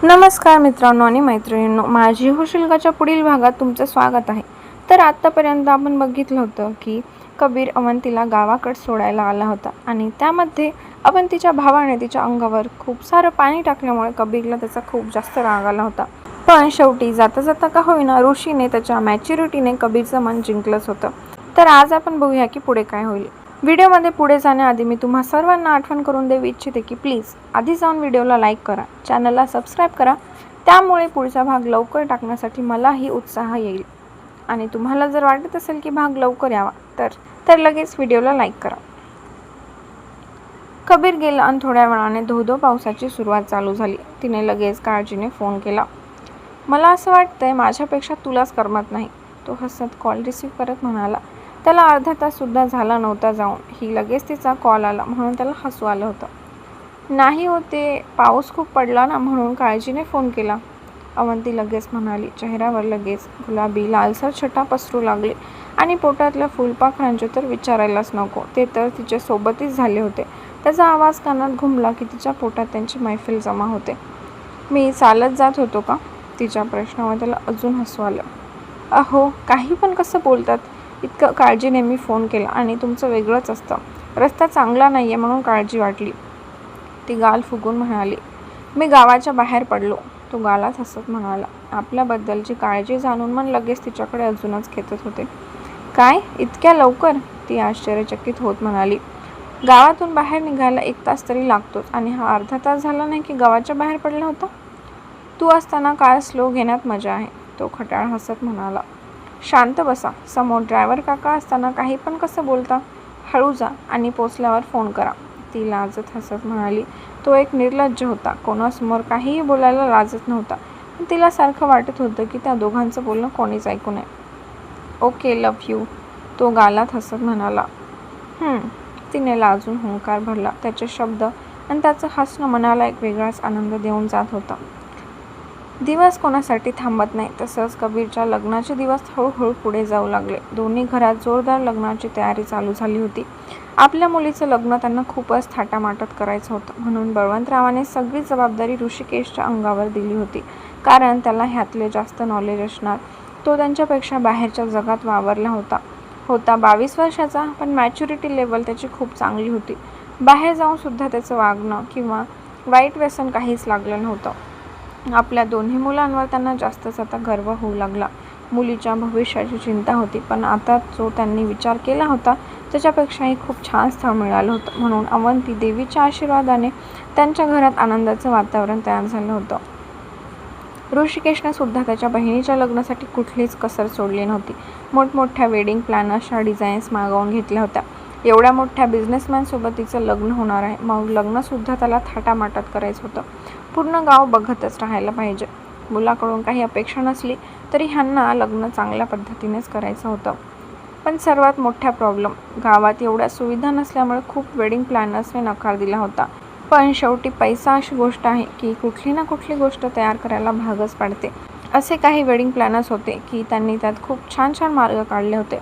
नमस्कार मित्रांनो आणि मैत्रिणींनो, माझी हुशिलगाच्या पुढील भागात तुमचं स्वागत आहे. तर आत्तापर्यंत आपण बघितलं होतं की कबीर अवंतीला गावाकडे सोडायला आला होता आणि त्यामध्ये अवंतीच्या भावाने तिच्या अंगावर खूप सारं पाणी टाकल्यामुळे कबीरला त्याचा खूप जास्त राग आला होता. पण शेवटी जाता जाता का होईना ऋषीने त्याच्या मॅच्युरिटीने कबीरचं मन जिंकलंच होतं. तर आज आपण बघूया की पुढे काय होईल. व्हिडिओमध्ये पुढे जाण्याआधी मी तुम्हा सर्वांना आठवण करून देऊ इच्छिते की प्लीज आधी जाऊन व्हिडिओला लाईक करा, चॅनलला सबस्क्राईब करा. त्यामुळे पुढचा भाग लवकर टाकण्यासाठी मलाही उत्साह येईल. आणि तुम्हाला जर वाटत असेल की भाग लवकर यावा तर लगेच व्हिडिओला लाईक करा. कबीर गेला आणि थोड्या वेळाने धो पावसाची सुरुवात चालू झाली. तिने लगेच काळजीने फोन केला. मला असं वाटतंय माझ्यापेक्षा तुलाच करमत नाही, तो हसत कॉल रिसीव्ह करत म्हणाला. त्याला अर्धा तास सुद्धा झाला नव्हता जाऊन, ही लगेच तिचा कॉल आला म्हणून त्याला हसू आलं होतं. नाही होते, पाऊस खूप पडला ना म्हणून काळजीने फोन केला, अवंती लगेच म्हणाली. चेहऱ्यावर लगेच गुलाबी लालसर छटा पसरू लागली आणि पोटातल्या फुलपाखरांचे तर विचारायलाच नको, ते तर तिच्या सोबतीच झाले होते. त्याचा आवाज कानात घुमला की तिच्या पोटात त्यांची मैफिल जमा होते. मी चालत जात होतो का, तिच्या प्रश्नावर त्याला अजून हसू आलं. अहो, काही पण कसं बोलतात, इतकं काळजीने मी फोन केला आणि तुमचं वेगळंच असतं. रस्ता चांगला नाही आहे म्हणून काळजी वाटली, ती गाल फुगून म्हणाली. मी गावाच्या बाहेर पडलो, तो गालात हसत म्हणाला. आपल्याबद्दलची काळजी जाणून मन लगेच तिच्याकडे अजूनच खेचत होते. काय, इतक्या लवकर, ती आश्चर्यचकित होत म्हणाली. गावातून बाहेर निघायला 1 तास तरी लागतोच आणि हा अर्धा तास झाला नाही की गावाच्या बाहेर पडला होता. तू असताना कार स्लो घेण्यात मजा आहे, तो खट्याळ हसत म्हणाला. शांत बसा, समोर ड्रायव्हर काका असताना काही पण कसं बोलता. हळू जा आणि पोचल्यावर फोन करा, ती लाजत हसत म्हणाली. तो एक निर्लज्ज होता, कोणासमोर काहीही बोलायला लाजत नव्हता. तिला सारखं वाटत होतं की त्या दोघांचं बोलणं कोणीच ऐकू नये. ओके, लव्ह यू, तो गालात हसत म्हणाला. तिने लाजून हुंकार भरला. त्याचे शब्द आणि त्याचं हसणं मनाला एक वेगळाच आनंद देऊन जात होता. दिवस कोणासाठी थांबत नाही, तसंच कबीरच्या लग्नाचे दिवस हळूहळू पुढे जाऊ लागले. दोन्ही घरात जोरदार लग्नाची तयारी चालू झाली होती. आपल्या मुलीचं लग्न त्यांना खूपच थाटामाटात करायचं होतं म्हणून बळवंतरावाने सगळी जबाबदारी ऋषिकेशच्या अंगावर दिली होती, कारण त्याला ह्यातले जास्त नॉलेज असणार. तो त्यांच्यापेक्षा बाहेरच्या जगात वावरला होता 22 वर्षाचा, पण मॅच्युरिटी लेवल त्याची खूप चांगली होती. बाहेर जाऊन सुद्धा त्याचं वागणं किंवा वाईट व्यसन काहीच लागलं नव्हतं. आपल्या दोन्ही मुलांवर त्यांना जास्तच आता गर्व होऊ लागला. मुलीच्या भविष्याची चिंता होती, पण आता जो त्यांनी विचार केला होता त्याच्यापेक्षाही खूप छान स्थळ मिळालं होतं म्हणून अवंती देवीच्या आशीर्वादाने त्यांच्या घरात आनंदाचं वातावरण तयार झालं होतं. ऋषिकेशने सुद्धा त्याच्या बहिणीच्या लग्नासाठी कुठलीच कसर सोडली नव्हती. मोठमोठ्या वेडिंग प्लॅनर्सच्या डिझाईन्स मागवून घेतल्या होत्या. एवढ्या मोठ्या बिझनेसमॅनसोबत तिचं लग्न होणार आहे, मग लग्नसुद्धा त्याला थाटामाटात करायचं होतं. पूर्ण गाव बघतच राहायला पाहिजे. मुलाकडून काही अपेक्षा नसली तरी ह्यांना लग्न चांगल्या पद्धतीनेच करायचं होतं. पण सर्वात मोठा प्रॉब्लेम, गावात एवढ्या सुविधा नसल्यामुळे खूप वेडिंग प्लॅनर्सने नकार दिला होता. पण शेवटी पैसा अशी गोष्ट आहे की कुठली ना कुठली गोष्ट तयार करायला भागच पाडते. असे काही वेडिंग प्लॅनर्स होते की त्यांनी त्यात खूप छान छान मार्ग काढले होते.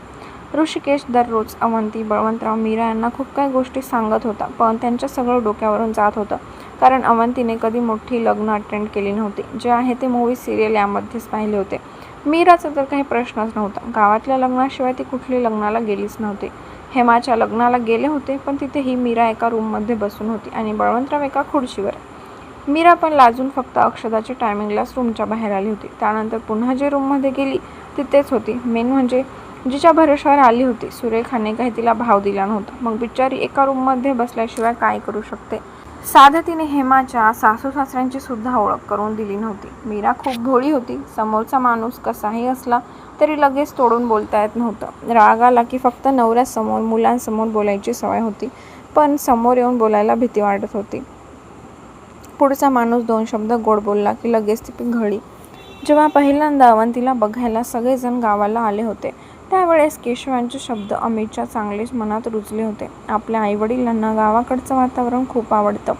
ऋषिकेश दररोज अवंती, बळवंतराव, मीरा यांना खूप काही गोष्टी सांगत होता, पण त्यांच्या सगळं डोक्यावरून जात होतं, कारण अवंतीने कधी मोठी लग्न अटेंड केली नव्हती. जे आहे ते मूवी सिरियल यामध्येच पाहिले होते. मीराचा तर काही प्रश्नच नव्हता. गावातल्या लग्नाशिवाय ती कुठली लग्नाला गेलीच नव्हती. हेमाच्या लग्नाला गेले होते, पण तिथेही मीरा एका रूममध्ये बसून होती आणि बळवंतराव एका खुर्चीवर. मीरा पण लाजून फक्त अक्षदाच्या टायमिंगलाच रूमच्या बाहेर आली होती. त्यानंतर पुन्हा जे रूममध्ये गेली तिथेच होती. मेन म्हणजे जिच्या भरोशावर आली होती, सुरेखाने काही तिला भाव दिला नव्हता. मग बिचारी एका रूममध्ये बसल्याशिवाय काय करू शकते. साधं तिने हेमाच्या सासू सासऱ्यांची सुद्धा ओळख करून दिली नव्हती. मीरा खूप भोळी होती. समोरचा माणूस कसाही असला तरी लगेच तोडून बोलता येत नव्हतं. राग आला की फक्त नवऱ्यासमोर, मुलांसमोर बोलायची सवय होती, पण समोर येऊन बोलायला भीती वाटत होती. पुढचा माणूस 2 शब्द गोड बोलला की लगेच ती पिघळली. जेव्हा पहिल्यांदा अवंतीला बघायला सगळेजण गावाला आले होते त्यावेळेस केशवांचे शब्द अमितच्या चांगलेच मनात रुजले होते. आपल्या आईवडिलांना गावाकडचं वातावरण खूप आवडतं,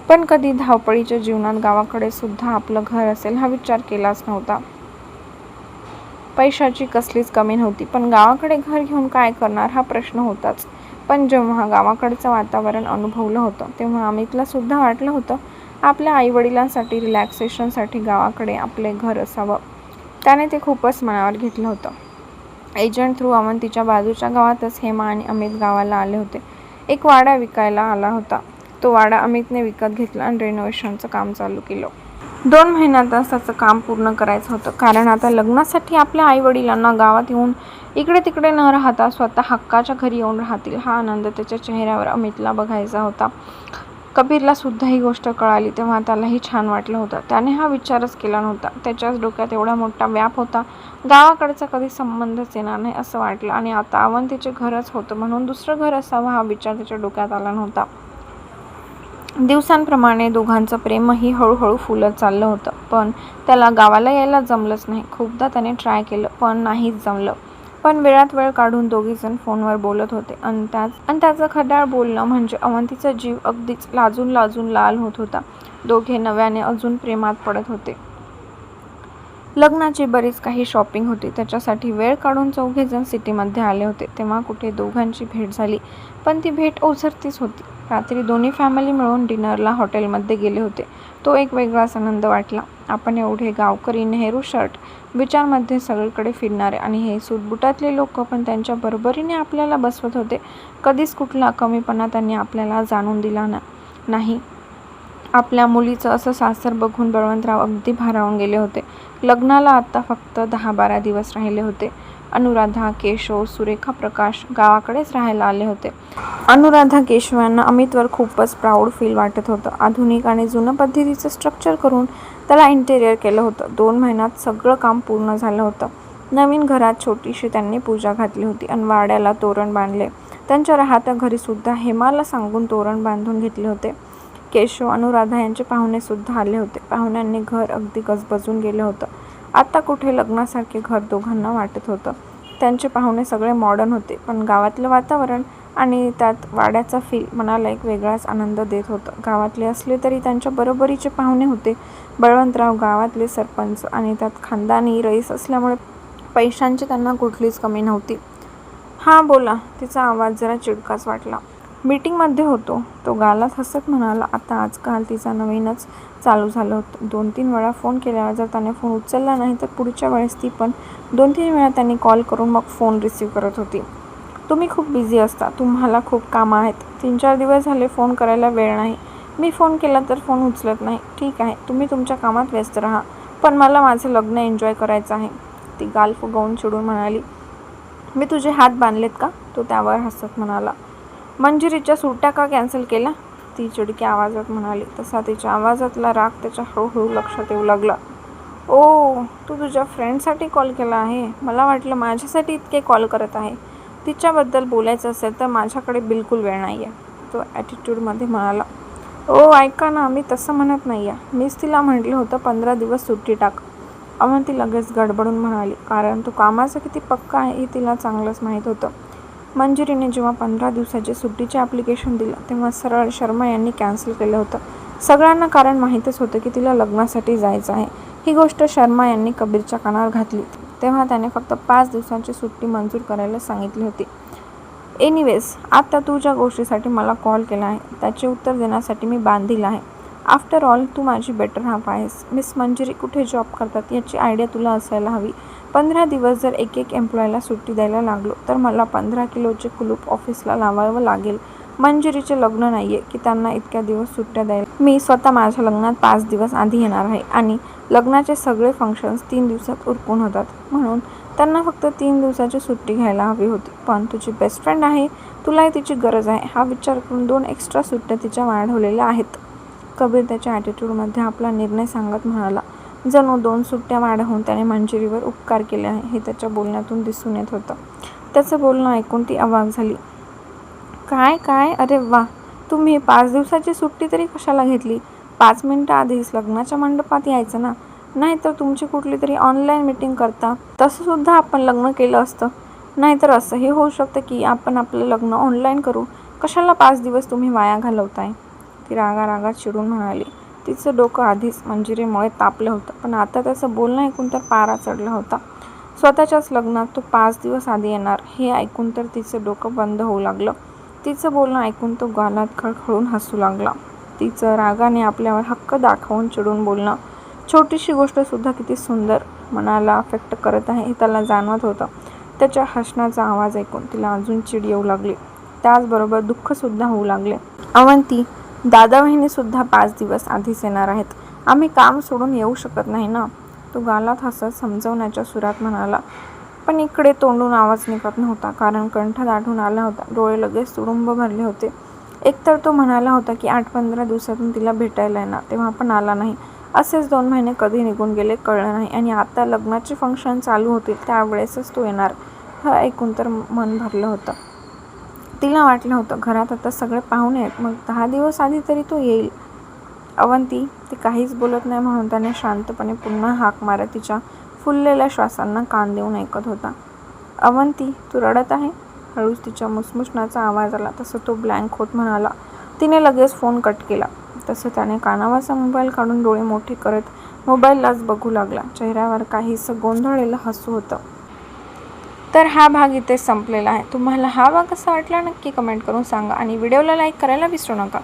पण कधी धावपळीच्या जीवनात गावाकडे सुद्धा आपलं घर असेल हा विचार केलाच नव्हता. पैशाची कसलीच कमी नव्हती, पण गावाकडे घर घेऊन काय करणार हा प्रश्न होताच. पण जेव्हा गावाकडचं वातावरण अनुभवलं होतं तेव्हा अमितला सुद्धा वाटलं होतं आपल्या आईवडिलांसाठी रिलॅक्सेशनसाठी गावाकडे आपले घर असावं. त्याने ते खूपच मनावर घेतलं होतं. एजंट थ्रू अवंतीच्या बाजूच्या गावातच हेमा आणि अमित गावाला आले होते. एक वाडा विकायला आला होता. तो वाडा अमितने विकत घेतला आणि रेनोव्हेशनचं काम चालू केलं. 2 महिन्यातच त्याचं काम पूर्ण करायचं होतं, कारण आता लग्नासाठी आपल्या आईवडिलांना गावात येऊन इकडे तिकडे न राहता स्वतः हक्काच्या घरी येऊन राहतील हा आनंद त्याच्या चेहऱ्यावर अमितला बघायचा होता. कबीरला सुद्धा ही गोष्ट कळाली तेव्हा त्यालाही छान वाटलं होतं. त्याने हा विचारच केला नव्हता. त्याच्याच डोक्यात एवढा मोठा व्याप होता. गावाकडचा कधी संबंधच येणार नाही असं वाटलं आणि आता अवंतीचे घरच होतं म्हणून दुसरं घर असावं हा विचार त्याच्या डोक्यात आला नव्हता. दिवसांप्रमाणे दोघांचं प्रेमही हळूहळू फुलत चाललं होतं. पण त्याला गावाला यायला जमलंच नाही. खूपदा त्याने ट्राय केलं पण नाहीच जमलं. पण वेळात वेळ काढून दोघीजण फोनवर बोलत होते आणि त्याचं खड्याळ बोलणं म्हणजे अवंतीचा जीव अगदीच लाजून लाजून लाल होत होता. दोघे नव्याने अजून प्रेमात पडत होते. लग्नाची बरीच काही शॉपिंग होती. त्याच्यासाठी वेळ काढून चौघेजण सिटीमध्ये आले होते. तेव्हा कुठे दोघांची भेट झाली, पण ती भेट ओझरतीच होती. रात्री दोन्ही फॅमिली मिळून डिनरला हॉटेलमध्ये गेले होते. तो एक वेगळाच आनंद वाटला. आपण एवढे गावकरी, नेहरू शर्ट विचारमध्ये सगळीकडे फिरणारे आणि हे सूटबुटातले लोक पण त्यांच्या बरोबरीने आपल्याला बसवत होते. कधीच कुठला कमीपणा त्यांनी आपल्याला जाणून दिला नाही. आपल्या मुलीचं असं सासर बघून बळवंतराव अगदी भारावून गेले होते. लग्नाला आता फक्त 10-12 दिवस राहिले होते. अनुराधा, केशव, सुरेखा, प्रकाश गावाकडेच राहायला आले होते. अनुराधा, केशव यांना अमितवर खूपच प्राऊड फील वाटत होतं. आधुनिक आणि जुनं पद्धतीचं स्ट्रक्चर करून त्याला इंटेरियर केलं होतं. 2 महिन्यात सगळं काम पूर्ण झालं होतं. नवीन घरात छोटीशी त्यांनी पूजा घातली होती आणि वाड्याला तोरण बांधले. त्यांच्या राहत्या घरीसुद्धा हेमाला सांगून तोरण बांधून घेतले होते. केशव, अनुराधा यांचे पाहुणे सुद्धा आले होते. पाहुण्यांनी घर अगदी गजबजून गेलं होतं. आता कुठे लग्नासारखे घर दोघांना वाटत होतं. त्यांचे पाहुणे सगळे मॉडर्न होते, पण गावातलं वातावरण आणि त्यात वाड्याचा फील मनाला एक वेगळाच आनंद देत होतं. गावातले असले तरी त्यांच्या बरोबरीचे पाहुणे होते. बळवंतराव गावातले सरपंच आणि त्यात खानदानी रईस असल्यामुळे पैशांची त्यांना कुठलीच कमी नव्हती. हां बोला. तिचा आवाज जरा चिडकाच वाटला. मीटिंगमध्ये होतो. तो गालात हसत म्हणाला. आता आजकाल तिचा नवीनच चालू झालं होतं. 2-3 वेळा फोन केल्यावर जर त्याने फोन उचलला नाही तर पुढच्या वेळेस ती पण 2-3 वेळा त्यांनी कॉल करून मग फोन रिसीव्ह करत होती. तुम्ही खूप बिझी असता. तुम्हाला खूप कामं आहेत. 3-4 दिवस झाले फोन करायला वेळ नाही. मी फोन केला तर फोन उचलत नाही. ठीक आहे, तुम्ही तुमच्या कामात व्यस्त राहा, पण मला माझं लग्न एन्जॉय करायचं आहे. ती गाल फुगवून चिडून म्हणाली. मी तुझे हात बांधलेत का? तो त्यावर हसत म्हणाला. मंजिरीच्या सुट्ट्या का कॅन्सल केल्या? ती चिडक्या आवाजात म्हणाली. तसा तिच्या आवाजातला राग त्याच्या हळूहळू लक्षात येऊ लागला. ओ, तू तुझ्या फ्रेंडसाठी कॉल केला आहे. मला वाटलं माझ्यासाठी इतके कॉल करत आहे. तिच्याबद्दल बोलायचं असेल तर माझ्याकडे बिलकुल वेळ नाही आहे, तो ॲटिट्यूडमध्ये म्हणाला. ओ ऐका ना, मी तसं म्हणत नाही आहे. मीच तिला म्हटलं होतं 15 दिवस सुट्टी टाक. अवंती लगेच गडबडून म्हणाली, कारण तो कामाचं किती पक्का आहे हे तिला चांगलंच माहीत होतं. मंजिरीने जेव्हा 15 दिवसाचे सुट्टीचे ॲप्लिकेशन दिलं तेव्हा सरळ शर्मा यांनी कॅन्सल केलं होतं. सगळ्यांना कारण माहीतच होतं की तिला लग्नासाठी जायचं आहे. ही गोष्ट शर्मा यांनी कबीरच्या कानावर घातली तेव्हा त्याने फक्त 5 दिवसांची सुट्टी मंजूर करायला सांगितली होती. एनिवेज, आता तू ज्या गोष्टीसाठी मला कॉल केला आहे त्याचे उत्तर देण्यासाठी मी बांधील आहे. आफ्टर ऑल तू माझी बेटर हाफ आहेस. मिस मंजिरी कुठे जॉब करतात याची आयडिया तुला असायला हवी. 15 दिवस जर एक एम्प्लॉयला सुट्टी द्यायला लागलो तर मला 15 किलोचे कुलूप ऑफिसला लावावं लागेल. मंजिरीचे लग्न नाही आहे की त्यांना इतक्या दिवस सुट्ट्या द्यायला. मी स्वतः माझ्या लग्नात 5 दिवस आधी येणार आहे आणि लग्नाचे सगळे फंक्शन्स 3 दिवसात उरकून होतात, म्हणून त्यांना फक्त 3 दिवसाची सुट्टी घ्यायला हवी होती. पण तुझी बेस्ट फ्रेंड आहे, तुलाही तिची गरज आहे हा विचार करून 2 एक्स्ट्रा सुट्ट्या तिच्या वाढवलेल्या आहेत. कबीर त्याच्या ॲटिट्यूडमध्ये आपला निर्णय सांगत म्हणाला. जणू 2 सुट्ट्या वाढवून त्याने मंजिरीवर उपकार केले आहे हे त्याच्या बोलण्यातून दिसून येत होतं. त्याचं बोलणं ऐकून ती अवाक झाली. काय? अरे वा, तुम्ही 5 दिवसाची सुट्टी तरी कशाला घेतली? 5 मिनिटं आधीच लग्नाच्या मंडपात यायचं ना. नाहीतर तुमची कुठली तरी ऑनलाईन मीटिंग करता. तसंसुद्धा आपण लग्न केलं असतं. नाहीतर असंही होऊ शकतं की आपण आपलं लग्न ऑनलाईन करू. कशाला 5 दिवस तुम्ही वाया घालवताय? ती रागारागात चिडून म्हणाली. तिचं डोकं आधीच मंजिरीमुळे तापलं होतं, पण आता त्याचं बोलणं ऐकून तर पारा चढला होता. स्वतःच्याच लग्नात तो 5 दिवस आधी येणार हे ऐकून तर तिचं डोकं बंद होऊ लागलं. तिचं बोलणं ऐकून तो गालात खळखळून हसू लागला. तिचं रागाने आपल्यावर हक्क दाखवून चिडून बोलणं, छोटीशी गोष्टसुद्धा किती सुंदर मनाला अफेक्ट करत आहे हे त्याला जाणवत होतं. त्याच्या हसण्याचा आवाज ऐकून तिला अजून चिड येऊ लागली. त्याचबरोबर दुःखसुद्धा होऊ लागले. अवंती, दादा वहिनीसुद्धा 5 दिवस आधीच येणार आहेत. आम्ही काम सोडून येऊ शकत नाही ना, तो गालात हसत समजवण्याच्या सुरात म्हणाला. पण इकडे तोंडून आवाज निघत नव्हता, कारण कंठ दाटून आला होता. डोळे लगेच तुडुंब भरले होते. एकतर तो म्हणाला होता की 8-15 दिवसातून तिला भेटायला येणार, तेव्हा पण आला नाही. असेच 2 महिने कधी निघून गेले कळलं नाही. आणि आता लग्नाचे फंक्शन चालू होतील त्यावेळेसच तो येणार. हे ऐकून तर मन भरलं होतं. तिला वाटलं होतं घरात आता सगळे पाहुणे आहेत, मग 10 दिवस आधी तरी तो येईल. अवंती, ती काहीच बोलत नाही म्हणून त्याने शांतपणे पुन्हा हाक मारत तिच्या फुललेल्या श्वासांना कान देऊन ऐकत होता. अवंती, तू रडत आहे? हळूच तिच्या मुसमुसण्याचा आवाज आला. तसं तो ब्लँक होत म्हणाला. तिने लगेच फोन कट केला. तसं त्याने कानावरचा मोबाईल काढून डोळे मोठे करत मोबाईललाच बघू लागला. चेहऱ्यावर काहीसं गोंधळलेलं हसू होतं. तर हा भाग इथे संपलेला आहे. तुम्हाला हा भाग कसा वाटला नक्की कमेंट करून सांगा आणि व्हिडिओला लाईक करायला विसरू नका.